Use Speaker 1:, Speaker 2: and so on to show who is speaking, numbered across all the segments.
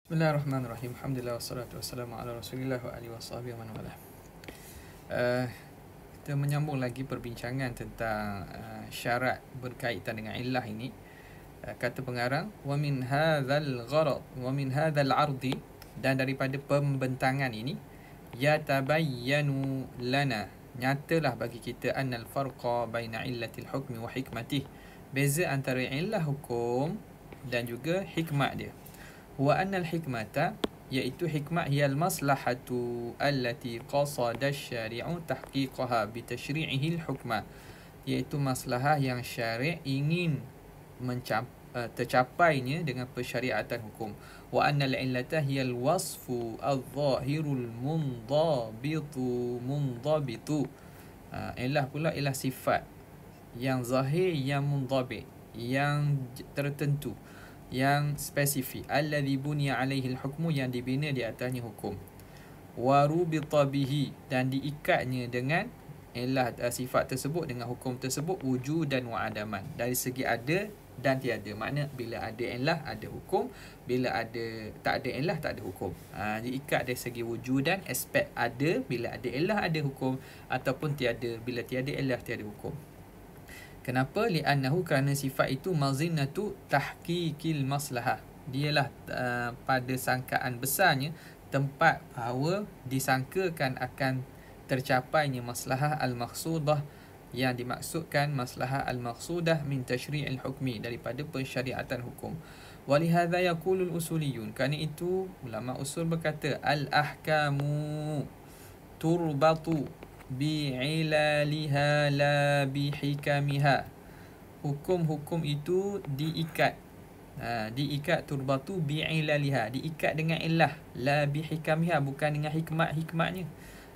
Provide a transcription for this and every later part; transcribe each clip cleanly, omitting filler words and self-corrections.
Speaker 1: Bismillahirrahmanirrahim. Alhamdulillah wassalatu wassalamu ala Rasulillah wa alihi washabihi wa man walah. Kita menyambung lagi perbincangan tentang syarat berkaitan dengan illah ini. Kata pengarang, wa min hadzal gharad wa min hadzal ardi, dan daripada pembentangan ini, yatabayyanu lana, nyatalah bagi kita, annal farqa baina illatil hukmi wa hikmatih, beza antara illah hukum dan juga hikmat dia. Wa annal hikmata, iaitu hikmat, hiya al-maslahatu allati qasada asy-syari'u tahqiqaha bi tashri'ihi al-hukma, iaitu maslahah yang syari' ingin tercapainya dengan pensyariatan hukum. Wa annal illata hiya al-wasfu adh-dhahirul mundabitu. Illah pula ialah sifat yang zahir, yang mundabit, yang tertentu, yang spesifik, alladhi bunya alaihi al-hukmu, yang dibina di atasnya hukum, wa rubita bihi, dan diikatnya dengan illah sifat tersebut, dengan hukum tersebut, wujudan wa adaman, dari segi ada dan tiada. Makna bila ada illah ada hukum, bila ada tak ada illah tak ada hukum. Diikat dari segi wujudan, aspek ada, bila ada illah ada hukum, ataupun tiada, bila tiada illah tiada hukum. Kenapa? Li'annahu, kerana sifat itu mazinnatu tahqiqil maslahah, dialah pada sangkaan besarnya tempat bahawa disangkakan akan tercapainya maslahah al-maqsudah, yang dimaksudkan maslahah al-maqsudah min tashri'il hukmi, daripada pensyariatan hukum. Walihadza yaqulul usuliyun, kerana itu ulama usul berkata, al-ahkamu turbatu bi'ilaliha la bihikamiha, hukum-hukum itu diikat, turbatu bi'ilaliha, diikat dengan illah, la bihikamiha, bukan dengan hikmatnya.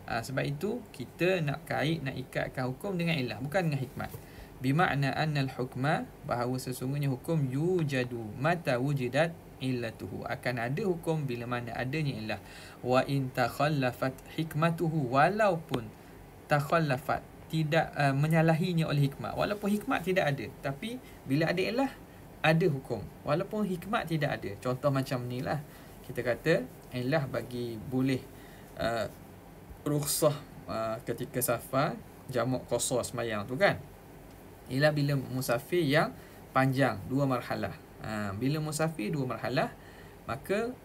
Speaker 1: Sebab itu kita nak ikatkan hukum dengan illah, bukan dengan hikmat. Bimakna annal hukma, bahawa sesungguhnya hukum, yujadu mata wujidat illatuhu, akan ada hukum bila mana adanya illah. Wa in takhallafat hikmatuhu, walaupun takhallafat, tidak menyalahinya oleh hikmat, walaupun hikmat tidak ada, tapi bila ada illah ada hukum, walaupun hikmat tidak ada. Contoh macam ni lah, kita kata illah bagi boleh rukhsah ketika safar jamak qasar semayang tu kan, ialah bila musafir yang panjang 2 marhalah. Bila musafir 2 marhalah, maka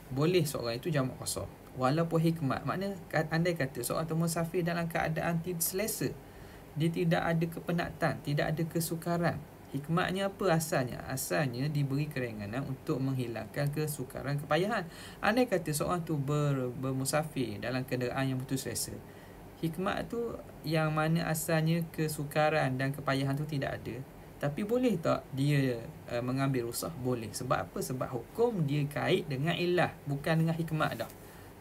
Speaker 1: boleh seorang itu jamak qasar walaupun hikmat. Makna andai kata seorang tu musafir dalam keadaan selesa, dia tidak ada kepenatan, tidak ada kesukaran, hikmatnya apa asalnya? Asalnya diberi keringanan untuk menghilangkan kesukaran, kepayahan. Andai kata seorang tu bermusafir dalam kenderaan yang betul selesa, hikmat tu yang mana asalnya kesukaran dan kepayahan tu tidak ada, tapi boleh tak dia mengambil rukhsah? Boleh. Sebab apa? Sebab hukum dia kait dengan illah, bukan dengan hikmat dah.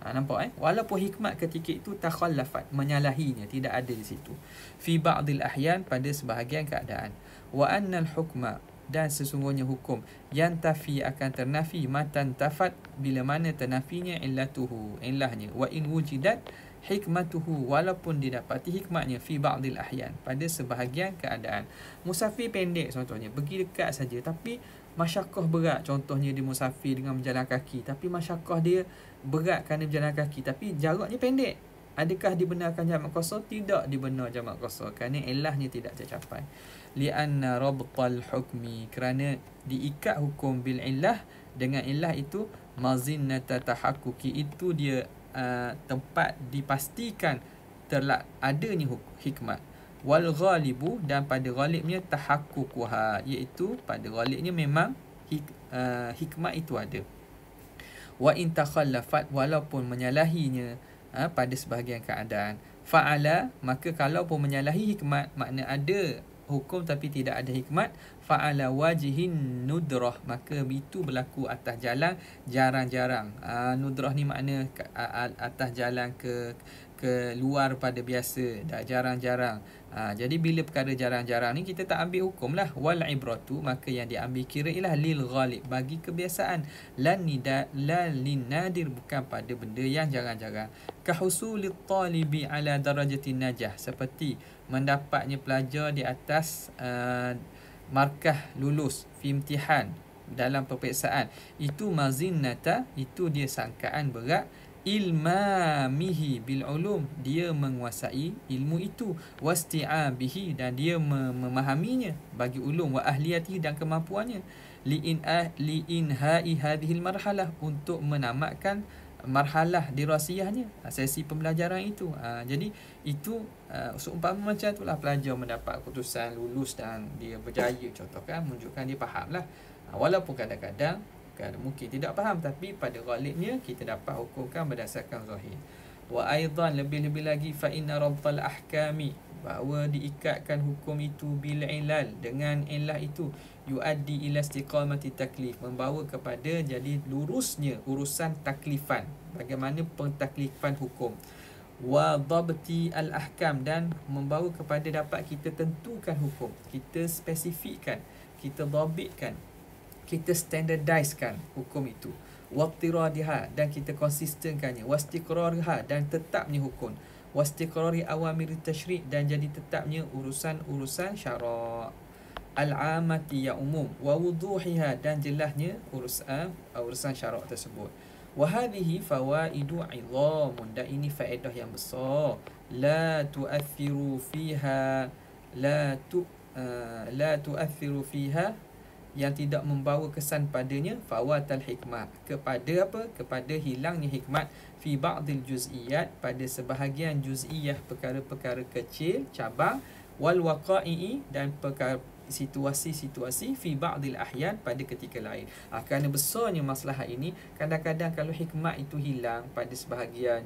Speaker 1: Nampak walaupun hikmat ketika itu takhallafat, menyalahinya, tidak ada di situ. Fi ba'dil ahyan, pada sebahagian keadaan. Wa annal hukma, dan sesungguhnya hukum, yantafi, akan ternafi, matan tafat, bila mana ternafinya illatuhu, illahnya. Wa in wujidat hikmatuhu, walaupun didapati hikmatnya, fi ba'dil ahyan, pada sebahagian keadaan. Musafir pendek contohnya, pergi dekat saja, tapi masyakkah berat. Contohnya dia musafir dengan berjalan kaki, tapi masyakkah dia berat kerana berjalan kaki, tapi jaraknya pendek. Adakah dibenarkan jamak qasar? Tidak dibenar jamak qasar, kerana ilahnya tidak tercapai. Li'anna rabtal hukmi, kerana diikat hukum bil illah, dengan illah itu, mazinnata tahaqquqi, itu dia tempat dipastikan adanya hikmat. Wal ghalibu, dan pada ghalibnya tahaqququha, iaitu pada ghalibnya memang hikmat itu ada. Wa in takhallafat, walaupun menyalahinya pada sebahagian keadaan. Fa'ala, maka kalau pun menyalahi hikmat, makna ada hukum tapi tidak ada hikmat, fa'ala wajihin nudrah, maka itu berlaku atas jalan jarang-jarang. Nudrah ni makna atas jalan ke luar pada biasa, dah jarang-jarang. Jadi bila perkara jarang-jarang ni kita tak ambil hukum lah. Wal ibratu, maka yang diambil kira ialah lil ghalib, bagi kebiasaan, lan lin nadir, bukan pada benda yang jarang-jarang. Kahusulit talibi ala darajatin najah, seperti mendapatnya pelajar di atas markah lulus fi imtihan, dalam peperiksaan, itu mazinnata, itu dia sangkaan berat, ilmamihi bil ulum, dia menguasai ilmu itu, wasti'abihi, dan dia memahaminya bagi ulum, wa ahliyatihi, dan kemampuannya, liinhai hadhil marhalah, untuk menamatkan marhalah dirasiyahnya, sesi pembelajaran itu. Jadi itu seumpama macam itulah pelajar mendapat keputusan lulus dan dia berjaya, contohkan, menunjukkan dia faham lah. Walaupun kadang-kadang mungkin tidak faham, tapi pada ghalibnya kita dapat hukumkan berdasarkan zahir. Wa aidan, lebih-lebih lagi, fa inna rabtal ahkami, bahawa diikatkan hukum itu bil ilal, dengan ilah itu, yuaddi ila istiqamati taklif, membawa kepada jadi lurusnya urusan taklifan, bagaimana pentaklifan hukum, wa dhabti al ahkam, dan membawa kepada dapat kita tentukan hukum, kita spesifikkan, kita dhabitkan, kita standardizekan hukum itu, wattiradiha, dan kita konsistenkannya, wastiqrariha, dan tetapnya hukum, wastiqrari awamir tashri', dan jadi tetapnya urusan-urusan syarak, al-amati, yang umum, wa wuduhiha, dan jelasnya urusan syarak tersebut. Wa hadhihi fawaidu 'idhamun, dan ini faedah yang besar, la tu'athiru fiha yang tidak membawa kesan padanya, fawatal hikmah, kepada apa? Kepada hilangnya hikmat, fi ba'dil juz'iyat, pada sebahagian juz'iyah, perkara-perkara kecil, cabang, wal waqa'i, dan perkara situasi-situasi, fi ba'dil ahyan, pada ketika lain. Kerana besarnya masalah ini, kadang-kadang kalau hikmat itu hilang pada sebahagian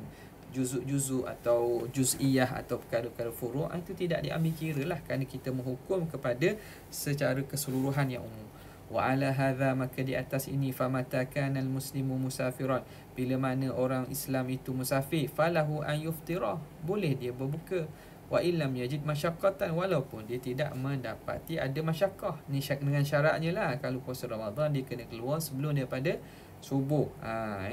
Speaker 1: juzuk-juzuk atau juz'iyah atau perkara-perkara furu', itu tidak diambil kira lah, kerana kita menghukum kepada secara keseluruhan yang umum. Wa ala hadha, maka di atas ini, famata kana al muslimu musafiran, bila mana orang Islam itu musafir, falahu an yuftira, boleh dia berbuka, wa illam yajid masyaqqatan, walaupun dia tidak mendapati ada masyaqqah. Ni dengan syaratnya lah, kalau puasa Ramadan dia kena keluar sebelum daripada subuh.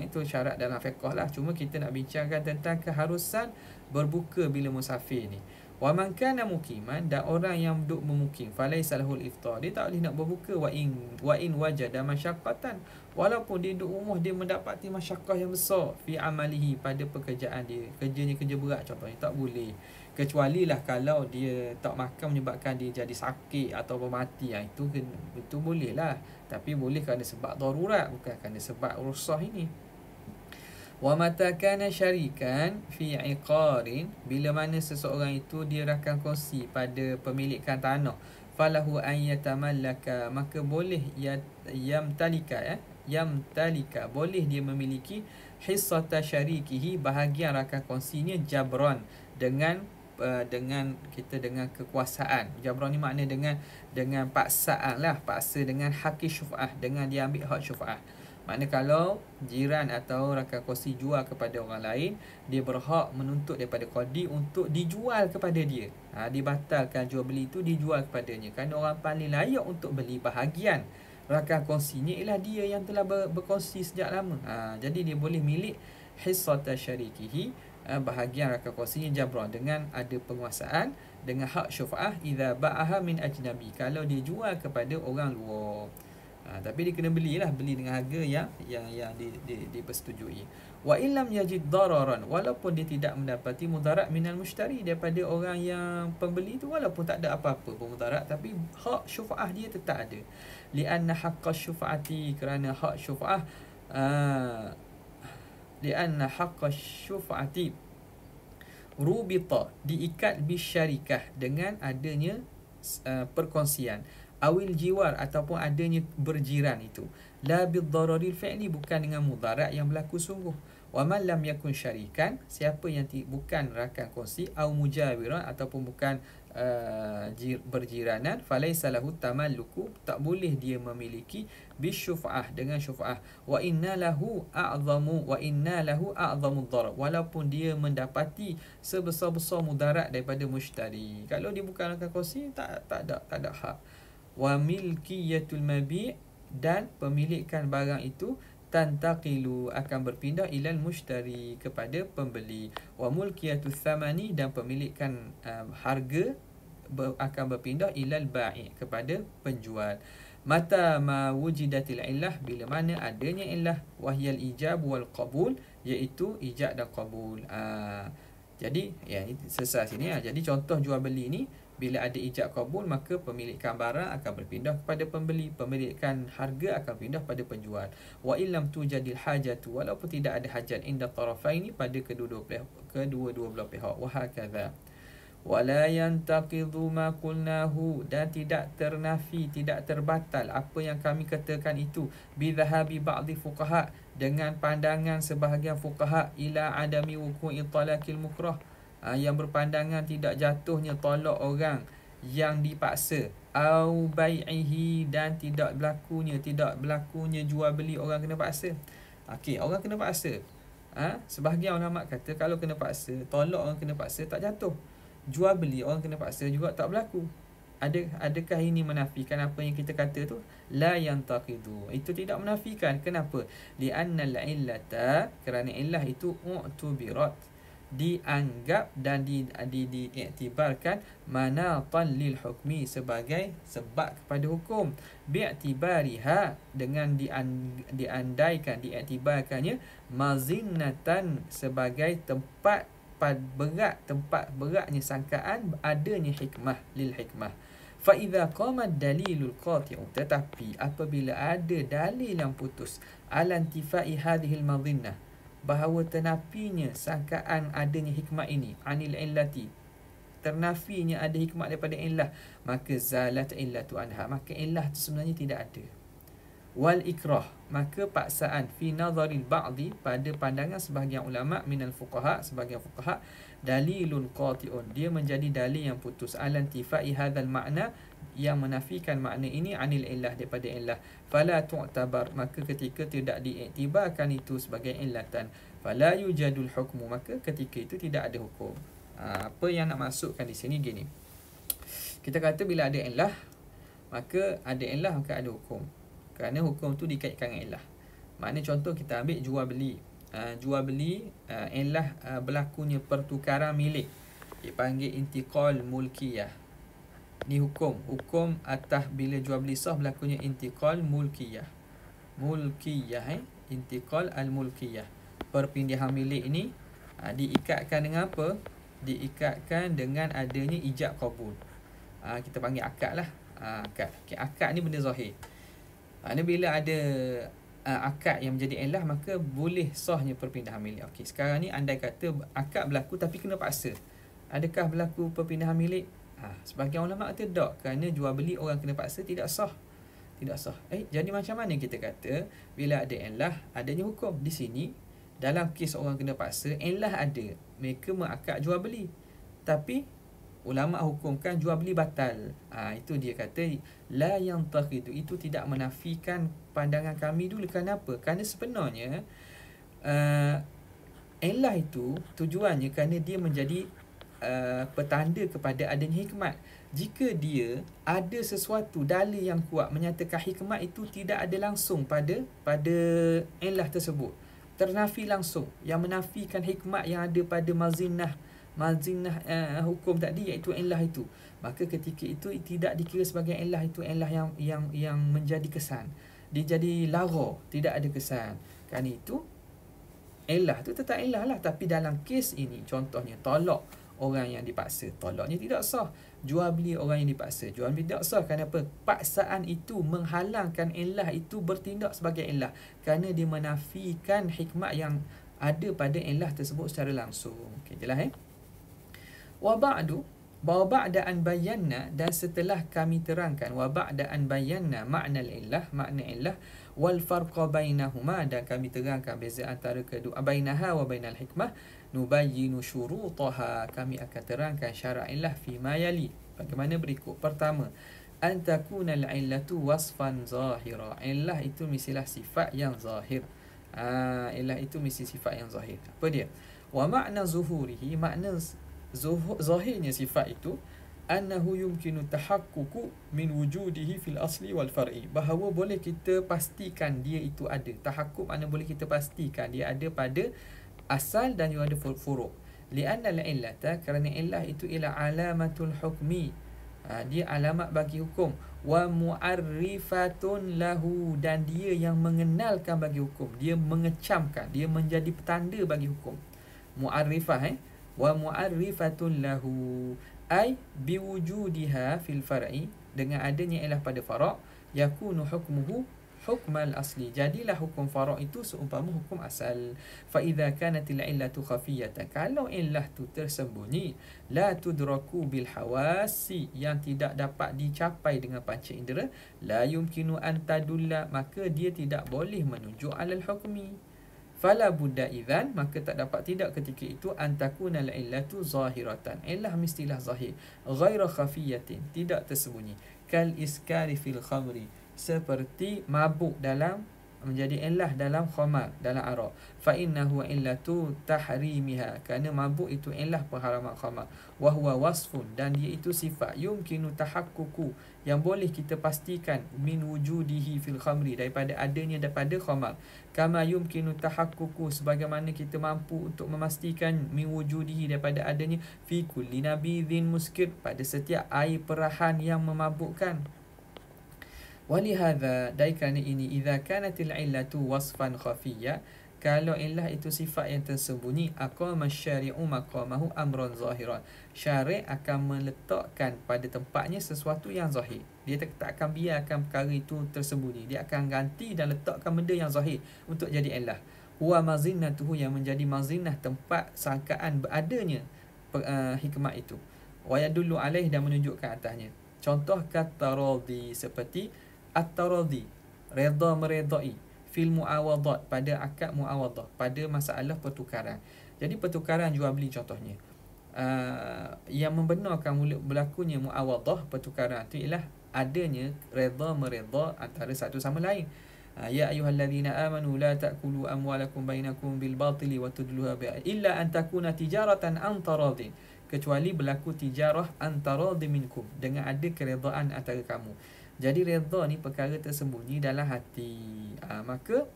Speaker 1: Itu syarat dalam fiqh lah. Cuma kita nak bincangkan tentang keharusan berbuka bila musafir ni. Wa man kana muqiman, dan orang yang duduk memukim, falaisa lahul iftar, dia tak boleh nak berbuka, wa in wajada masyaqqatan, walaupun dia duduk rumah, dia mendapati masyaqqah yang besar, fi amalihi, pada pekerjaan dia, kerjanya kerja berat contohnya, tak boleh, kecuali lah kalau dia tak makan menyebabkan dia jadi sakit atau mati, itu boleh lah, tapi boleh kerana sebab darurat, bukan kerana sebab rusah ini. Wa mata kana syarikan fi iqarin, bila mana seseorang itu dia rakan kongsi pada pemilikan tanah, falahu an yatamallaka, maka boleh yamtalika, boleh dia memiliki hissata syarikihi, bahagian rakan kongsinya, jabran, dengan kekuasaan. Jabran ni makna dengan paksaan lah, paksa dengan hak syuf'ah, dengan dia ambil hak syuf'ah. Makna kalau jiran atau rakan kongsi jual kepada orang lain, dia berhak menuntut daripada qadi untuk dijual kepada dia. Dibatalkan jual beli itu, dijual kepadanya, kerana orang paling layak untuk beli bahagian rakan kongsinya ialah dia yang telah berkongsi sejak lama. Jadi dia boleh milik hissata syarikihi, bahagian rakan kongsinya, jabran, dengan ada penguasaan, dengan hak syuf'ah, idza ba'aha min ajnabi, kalau dia jual kepada orang luar. Tapi dia kena beli dengan harga yang dipersetujui. Wa illam yajid dararan, walaupun dia tidak mendapati mudarat minal mushtari, daripada orang yang pembeli itu, walaupun tak ada apa-apa mudarat, tapi hak syuf'ah dia tetap ada. Lianna haqqa syuf'ati, kerana hak syuf'ah lianna haqqa syuf'ati rubita, diikat bisyarikah, dengan adanya perkongsian, awil jiwar, ataupun adanya berjiran itu, la biddararil fi'li, bukan dengan mudarat yang berlaku sungguh. Wa man lam yakun syarikan, siapa yang bukan rakan kongsi, au mujawiran, ataupun bukan berjiranan, falaisa lahu tamalluku, tak boleh dia memiliki bisyuf'ah, dengan syuf'ah. Wa inna lahu a'zamu darar, walaupun dia mendapati sebesar-besar mudarat daripada mushtari. Kalau dia bukan rakan kongsi, tak ada hak. Wa milkiyatul mabi', dan pemilikan barang itu, tantaqilu, akan berpindah, ilal mushtari, kepada pembeli. Wa mulkiyatul thamani, dan pemilikan harga akan berpindah, ilal ba'i, kepada penjual. Mata ma wujidatil illah, bila mana adanya illah, wahyal ijab wal qabul, iaitu ijab dan qabul. Jadi selesai sini. Jadi contoh jual beli ni, bila ada ijab qabul, maka pemilikan barang akan berpindah kepada pembeli, pemilikan harga akan pindah pada penjual. Wa illam tujadil hajatu, walaupun tidak ada hajat inda tarafaini, pada kedua-dua belah pihak. Wa hakadha. Wala yantaqidu ma qulnahu, dan tidak ternafi, tidak terbatal apa yang kami katakan itu, bidhahabi ba'di fuqaha, dengan pandangan sebahagian fuqaha, ila adami wuqu'i talaqil mukrah, yang berpandangan tidak jatuhnya talak orang yang dipaksa, au bai'ihi, dan tidak berlakunya jual beli orang kena paksa. Okey, orang kena paksa. Sebahagian ulama kata kalau kena paksa, talak orang kena paksa tak jatuh. Jual beli orang kena paksa juga tak berlaku. Adakah ini menafikan apa yang kita kata tu? La yantaqidu. Itu tidak menafikan. Kenapa? Li'annal illata, kerana illah itu u'tubirat, dianggap dan diiktibarkan manatan lil hukmi, sebagai sebab kepada hukum, bi'tibariha, dengan diandaikan, diiktibarkannya, mazinnatan, sebagai tempat beratnya sangkaan adanya hikmah, lil hikmah. Fa idza qama dalilul qati'u, tetapi apabila ada dalil yang putus, ala intifai hadhihi al madhinnah, bahawa ternafinya sangkaan adanya hikmah ini, anil illati, ternafinya ada hikmah daripada illah, maka zalat illatu anha, maka illah itu sebenarnya tidak ada. Wal ikrah, maka paksaan, fi nazaril ba'di, pada pandangan sebahagian ulama, minal fuqaha, sebahagian fuqaha, dalilun qati'un, dia menjadi dalil yang putus, alantifai hadzal makna, yang menafikan makna ini, anil illah, daripada illah. Fala tu'tabar, maka ketika tidak diiktibarkan itu sebagai illatan, fala yujadul hukmu, maka ketika itu tidak ada hukum. Apa yang nak masukkan di sini gini, kita kata bila ada illah, maka ada illah, maka ada hukum. Kerana hukum tu dikaitkan dengan illah. Maknanya contoh kita ambil jual beli. Jual beli, illah berlakunya pertukaran milik, dipanggil intiqal mulkiyah. Ni hukum atas bila jual beli sah, berlakunya intiqal mulkiyah. Intiqal al-mulkiyah. Perpindahan milik ini diikatkan dengan apa? Diikatkan dengan adanya ijab qabul. Kita panggil akad lah. Akad. Okay, akad ni benda zahir. Bila ada akad yang menjadi illah, maka boleh sahnya perpindahan milik. Okey, sekarang ni andai kata akad berlaku tapi kena paksa, adakah berlaku perpindahan milik? Sebahagian ulama kata tak, kerana jual beli orang kena paksa tidak sah. Jadi macam mana kita kata bila ada illah adanya hukum? Di sini dalam kes orang kena paksa, illah ada, mereka mengakad jual beli, tapi ulama hukumkan jual beli batal. Itu dia kata la yantaqidu, itu tidak menafikan pandangan kami dulu. Kenapa? Kerana sebenarnya illah itu tujuannya kerana dia menjadi petanda kepada adanya hikmat. Jika dia ada sesuatu dalil yang kuat menyatakan hikmat itu tidak ada langsung pada illah tersebut, ternafi langsung, yang menafikan hikmat yang ada pada mazinnah hukum tadi, iaitu illah itu, maka ketika itu tidak dikira sebagai illah, itu illah yang menjadi kesan, dia jadi lara, tidak ada kesan. Kan itu illah tu tetap illah lah. Tapi dalam kes ini, contohnya talak orang yang dipaksa, talaknya tidak sah. Jual beli orang yang dipaksa, jual beli tidak sah. Kenapa? Paksaan itu menghalangkan illah itu bertindak sebagai illah, kerana dia menafikan hikmat yang ada pada illah tersebut secara langsung. Okey, jelas Wa ba'da an bayanna, dan setelah kami terangkan, wa ba'da an bayanna makna illah, wal farqa bainahuma, dan kami terangkan beza antara kedua, bainaha wa bainal hikmah, nubayyinu syurutaha, kami akan terangkan syarat illah fi ma yali, bagaimana berikut. Pertama, an takuna al-illatu wasfan zahira, illah itu mestilah sifat yang zahir. Illah itu mesti sifat yang zahir. Apa dia? Wa makna zuhurihi, makna zahirnya sifat itu, annahu yumkinu tahaqququ min wujudihi fil asli wal far'i, bahawa boleh kita pastikan dia itu ada. Tahakkuk makna boleh kita pastikan dia ada pada asal dan juga ada furu'. Li'anna al-illata, kerana illah itu ila alamatul hukmi, Dia alamat bagi hukum. Wa mu'arrifatun lahu, dan dia yang mengenalkan bagi hukum, dia mengecamkan, dia menjadi petanda bagi hukum. Mu'arrifah wa mu'arrifatun lahu ay biwujudiha fil far'i, dengan adanya ilah pada fara', yakunu hukmuhu hukmal asli, jadilah hukum fara' itu seumpama hukum asal. Fa idza kanatil illatu khafiyatan, kalau illah tu tersembunyi, la tudraku bil hawasi, yang tidak dapat dicapai dengan panca indera, la yumkinu an tadulla, maka dia tidak boleh menunjuk alal hukmi. Fala budda idzan, maka tak dapat tidak ketika itu, antakuna al illatu zahiratan, illah mestilah zahir, ghaira khafiyatin, tidak tersembunyi, kal iskari fil khamri, seperti mabuk dalam, menjadi illah dalam khamar, dalam arak. Fa innahu illatu tahrimiha, kerana mabuk itu illah pengharaman khamar. Wa huwa wasfun, dan dia itu sifat, yumkinu tahaqququ, yang boleh kita pastikan, min wujudihi fil khamri, daripada adanya daripada khamar. Kama yumkinu tahaqququ, sebagaimana kita mampu untuk memastikan, min wujudihi, daripada adanya, fi kulli nabidhin muskir, pada setiap air perahan yang memabukkan. Walihadha, dari kerana ini, idza kanatil illatu wasfan khafiyya, kalau illah itu sifat yang tersembunyi, aqama syari'u maqamahu amran zahiran, syari' akan meletakkan pada tempatnya sesuatu yang zahir. Dia tak akan biarkan perkara itu tersembunyi, dia akan ganti dan letakkan benda yang zahir untuk jadi illah. Huwa mazinnatuhu, yang menjadi mazinnah, tempat sangkaan beradanya hikmah itu. Wa yadullu alaih, dan menunjukkan atasnya. Contoh kata radhi, seperti at-taradhi, redha meredai, fil muawadat, pada akad muawadah, pada masalah pertukaran. Jadi pertukaran jual beli contohnya, yang membenarkan berlakunya muawadah, pertukaran itu ialah adanya redha meredha antara satu sama lain. Ya ayyuhallazina amanu la ta'kulu amwalakum bainakum bil batili wa tudluha bi illa an takuna tijaratan an taradin, kecuali berlaku tijarah antara minkum, dengan ada keredaan antara kamu. Jadi redha ni perkara tersembunyi dalam hati. Maka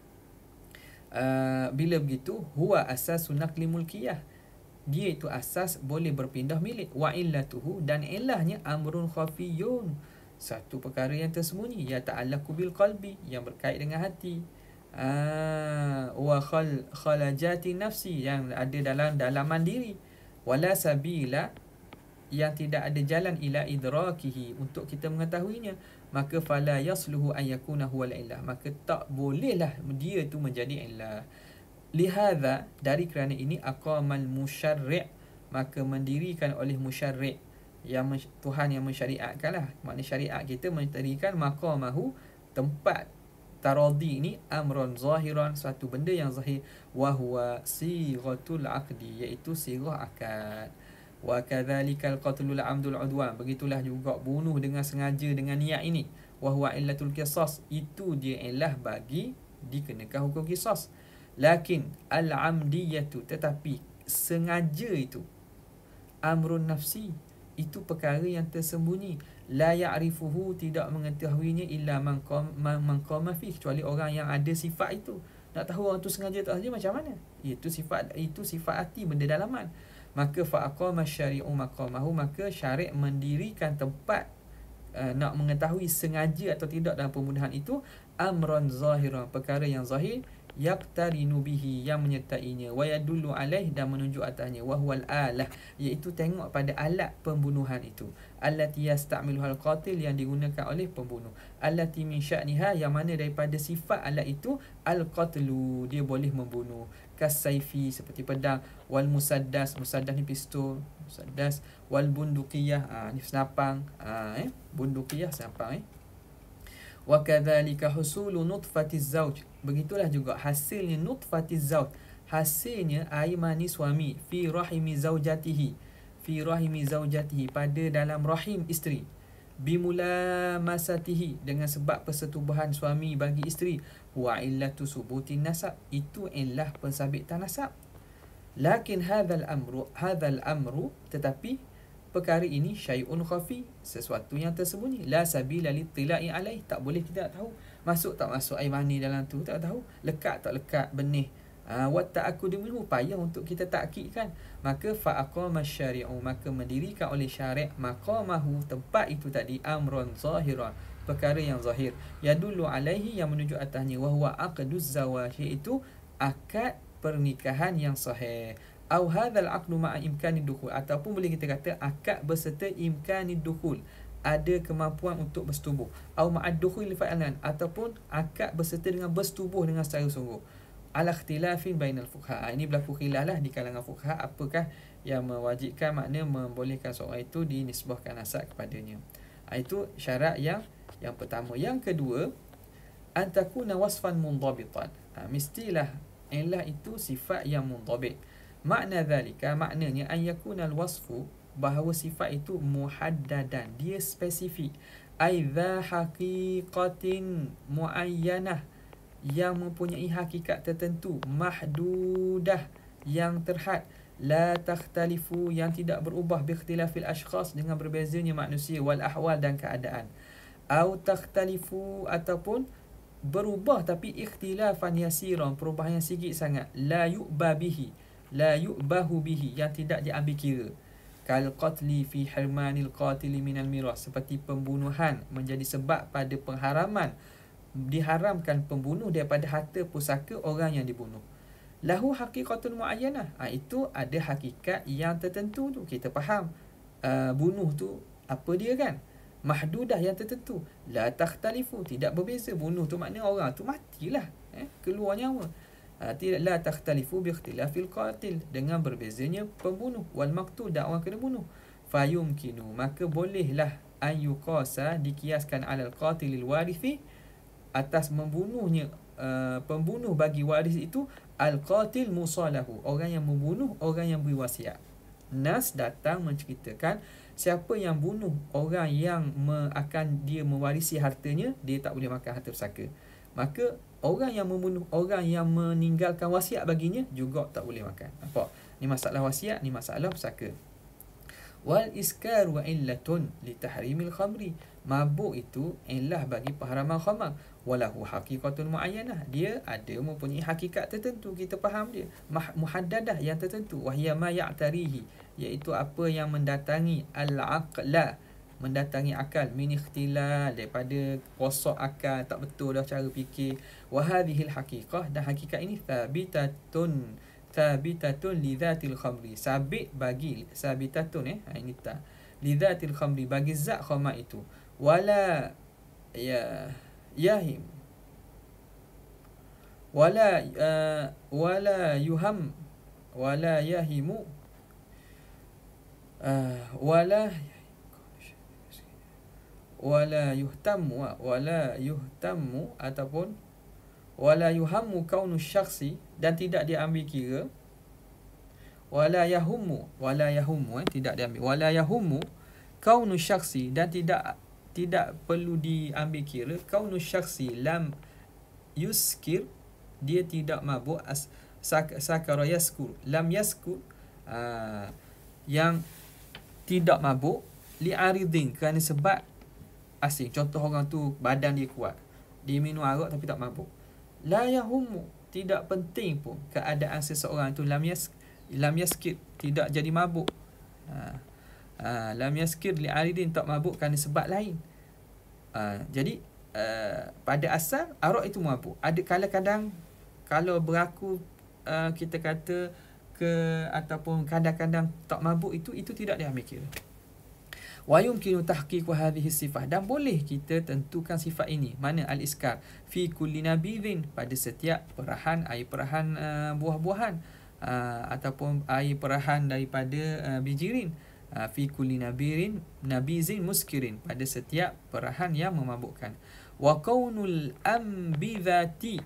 Speaker 1: bila begitu, huwa asasun naqli mulkiyah, dia itu asas boleh berpindah milik. Wa illatuhu, dan ilahnya amrun khafiyun, satu perkara yang tersembunyi, ya ta'allaqu bil qalbi, yang berkait dengan hati. Wa khalajati nafsi, yang ada dalam dalaman diri. Wala sabila, yang tidak ada jalan ila idrakihi, untuk kita mengetahuinya. Maka fala yasluhu an yakuna huwal illah, maka tak bolehlah dia itu menjadi illah. Lihadza, dari kerana ini, aqamal musyarri', maka mendirikan oleh musyarri', yang Tuhan yang mensyariatkanlah, makna syariat kita mendirikan maqamahu, tempat taradhi ini, amran zahiran, suatu benda yang zahir, wa huwa sighatul aqdi, iaitu sirah akad. Wa kadzalikal qatlul amdul udwan, begitulah juga bunuh dengan sengaja dengan niat ini. Wa huwa illatul qisas, itu dia illah bagi dikenakan hukum qisas. Lakin al amdiyatu, tetapi sengaja itu, amrun nafsi, itu perkara yang tersembunyi. La ya'rifuhu, tidak mengetahuinya, illa man qama fi, kecuali orang yang ada sifat itu. Nak tahu orang tu sengaja tak sengaja macam mana? Itu sifat hati, benda dalaman. Maka fa'aqama syari'u maqamahu, maka syari' mendirikan tempat nak mengetahui sengaja atau tidak dalam pembunuhan itu, amran zahiran, perkara yang zahir, yaqtarinu bihi, yang menyertainya, wa yadullu alaih, dan menunjuk atasnya, wa huwal alah, iaitu tengok pada alat pembunuhan itu, allati yasta'miluhal qatil, yang digunakan oleh pembunuh, allati min sya'niha, yang mana daripada sifat alat itu, al-qatlu, dia boleh membunuh, kasaifi, seperti pedang, wal musaddas, musaddas ni pistol, musaddas, wal bunduqiyah, ni senapang, bunduqiyah senapang. Wa kadzalika husulu nutfatiz zauj, begitulah juga hasilnya nutfatiz zauj, hasilnya air mani suami, fi rahimi zaujatihi, pada dalam rahim isteri, bimulamasatihi, dengan sebab persetubuhan suami bagi isteri, wa illatu subutin nasab, itu illah pensabitan nasab. Lakin hadzal amru, tetapi perkara ini syai'un khafi, sesuatu yang tersembunyi, la sabila littila'i alaih, tak boleh kita tahu masuk tak masuk air mani dalam tu, tak tahu, lekat tak lekat benih Wa ta'akkud minhu, payah untuk kita takkid kan. Maka fa aqama syari'u, maka mendirikan oleh syari' maqamahu, tempat itu tadi, amrun zahiran, perkara yang zahir, yadullu alaihi, yang menunjuk atasnya, wa huwa aqduz zawaj, iaitu akad pernikahan yang sahih. Au hadzal aqdu ma'a imkani dukhul, ataupun boleh kita kata akad berserta imkani dukhul, ada kemampuan untuk bersetubuh. Au ma'ad dukhul fa'alan, ataupun akad berserta dengan bersetubuh dengan secara sungguh. Ala ikhtilafin bainal fuqaha, ini berlaku khilaf lah di kalangan fuqaha, apakah yang mewajibkan, makna membolehkan seorang itu dinisbahkan nasab kepadanya. Itu syarat yang pertama. Yang kedua, antakuna wasfan mundhabitan, mestilah illah itu sifat yang mundhabit. Makna dhalika, maknanya an yakuna alwasfu, bahawa sifat itu muhaddadan, dia spesifik, ai dha haqiqatin muayyanah, yang mempunyai hakikat tertentu, mahdudah, yang terhad, la takhtalifu, yang tidak berubah, bi ikhtilafil ashkhas, dengan berbezanya manusia, wal ahwal, dan keadaan, au takhtalifu, ataupun berubah tapi ikhtilafan yasiran, perubahan yang sikit sangat, la yu'ba bihi, la yu'bahu bihi, yang tidak diambil kira, kal qatli fi hirmanil qatili minal miras, seperti pembunuhan menjadi sebab pada pengharaman, diharamkan pembunuh daripada harta pusaka orang yang dibunuh. Lahu haqiqatun muayyanah, itu ada hakikat yang tertentu tu, kita faham bunuh tu apa dia kan, mahdudah, yang tertentu, la takhtalifu, tidak berbeza, bunuh tu maknanya orang tu matilah, keluar nyawa. Tidak, la takhtalifu bi ikhtilafil qatil, dengan berbezanya pembunuh, wal maqtul, dan orang kena bunuh. Fayumkinu, maka bolehlah, an yuqasa, dikiaskan, alal qatilil warithi, atas membunuhnya pembunuh bagi waris itu, al-qatil musalahu, orang yang membunuh orang yang beri wasiat. Nas datang menceritakan siapa yang bunuh orang yang akan dia mewarisi hartanya, dia tak boleh makan harta pusaka. Maka orang yang membunuh orang yang meninggalkan wasiat baginya juga tak boleh makan. Nampak? Ni masalah wasiat, ni masalah pusaka. Wal iskaru illatun li tahrimil khamri, mabuk itu illah bagi pengharaman khamar. Walahu haqiqatun muayyanah, dia ada mempunyai hakikat tertentu, kita faham dia, muhaddadah, yang tertentu. Wahya ma ya'tarihi, iaitu apa yang mendatangi al-aqla, mendatangi akal, min ikhtilal, daripada rosak akal, tak betul dah cara fikir. Wa hadhil haqiqah, dan hakikat ini thabitatun li dhatil khamri, sabit bagi, sabitatun ini tak, li dhatil khamri, bagi zat khamar itu. Wala yahim, wala yuham, wala yahimu, wala yuhtammu, ataupun wala yuhammu kaunu syakhsi, dan tidak diambil kira, wala yahummu, tidak diambil, wala yahummu kaunu syakhsi, dan tidak perlu diambil kira, kaunu syakhsi lam yuskir, dia tidak mabuk, sakara yaskur, lam yaskur, yang tidak mabuk, li'aridin, kerana sebab asing. Contoh, orang tu badan dia kuat, dia minum arak tapi tak mabuk. La yahummu, tidak penting pun keadaan seseorang tu, lam yaskir, tidak jadi mabuk. Lam yaskir li'aridin, tak mabuk kerana sebab lain. Jadi pada asal arak itu mabuk. Ada kadang-kadang kalau berlaku kita kata ataupun kadang-kadang tak mabuk, itu tidak diambil kira. Wa yumkinu tahqiqu hadhihi sifah, dan boleh kita tentukan sifat ini, mana al-iskar fi kulli nabidhin, pada setiap perahan, air perahan buah-buahan, ataupun air perahan daripada bijirin, fi kulli nabizin muskirin, pada setiap perahan yang memabukkan. Wa kaunul ambidhati,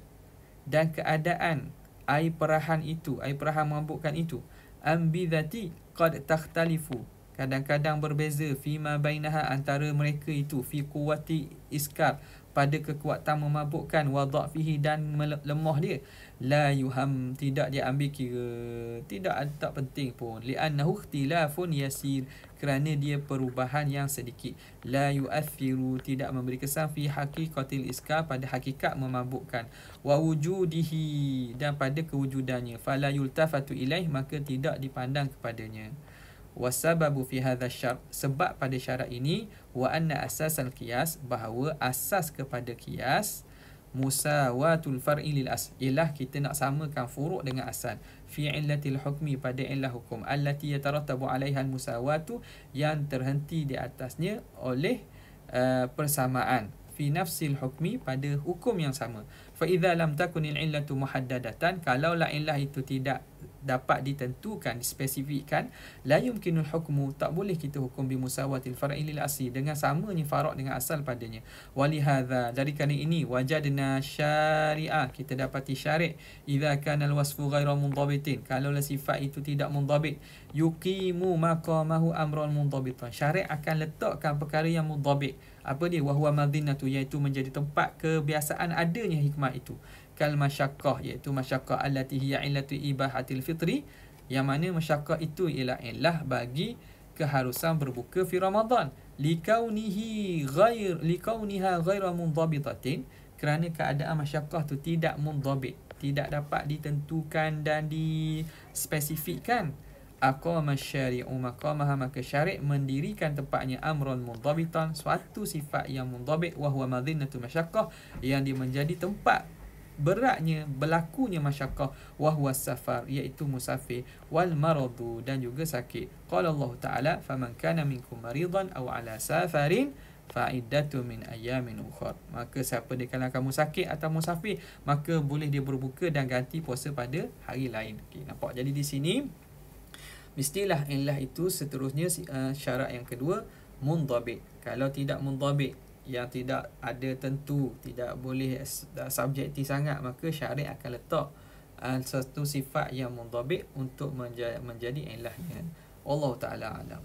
Speaker 1: dan keadaan air perahan itu, air perahan memabukkan itu, ambidhati qad takhtalifu, kadang-kadang berbeza, fima bainaha, antara mereka itu, fi quwwati iskar, pada kekuatan memabukkan, wa dha'fihi dan lemah dia. La yuham, tidak dia ambil kira, tidak tak penting pun. Li'annahu ikhtilafun yasir, kerana dia perubahan yang sedikit. La yu'athiru, tidak memberi kesan fi haqiqatil iskar, pada hakikat memabukkan. Wa wujudihi, dan pada kewujudannya. Fala yultafatu ilaih, maka tidak dipandang kepadanya. Wasababu fi hadha syart, sebab pada syarat ini, wa anna asasal qiyas, bahawa asas kepada qiyas, musawatul far'i lil as, ialah kita nak samakan furuk dengan asal. Fi illatil hukmi, pada illah hukum, allati yatarattabu 'alaiha al musawatu, yang terhenti di atasnya oleh persamaan. Fi nafsil hukmi, pada hukum yang sama. Fa idza lam takunil illatu muhaddadatan, kalaulah illah itu tidak dapat ditentukan, dispesifikkan, la yumkinul hukmu, tak boleh kita hukum bi musawatil far'i lil asli, dengan samanya farak dengan asal padanya. Walihadza, dari kerana ini, wajadna syari'ah, kita dapati syari', idza kana al wasfu ghairu mundhabitin, kalaulah sifat itu tidak mundhabit, yuqimu maqamahu amrul mundhabitan, syari' akan letakkan perkara yang mundhabit. Apa dia? Wa huwa madinatu, iaitu menjadi tempat kebiasaan adanya hikmah itu. Kal masyaqqah, iaitu masyaqqah allati hiya illatu ibahatil fitri, yang mana masyaqqah itu ialah illah bagi keharusan berbuka fi Ramadan. Likauniha ghairu mundhabitatin, kerana keadaan masyaqqah tu tidak mundhabit, tidak dapat ditentukan dan dispesifikkan. Aqama syari'u maqamaha, maka syari' mendirikan tempatnya amrun mundhabitan, suatu sifat yang mundhabit, wa huwa madinatu masyaqqah, yang dia menjadi tempat beratnya, berlakunya masyaqqah, wa huwa safar, iaitu musafir, wal maradu, dan juga sakit. Qala Allah Ta'ala, faman kana minkum maridan aw ala safarin fa'iddatu min ayyamin ukhra, maka siapa di kalangan kamu sakit atau musafir, maka boleh dia berbuka dan ganti puasa pada hari lain. Okey, nampak? Jadi di sini mestilah illah itu seterusnya syarat yang kedua mundhabit. Kalau tidak mundhabit, yang tidak ada tentu, tidak boleh subjektif sangat, maka syariat akan letak satu sifat yang mundhabit untuk menjadi illahnya. Allah Ta'ala alam.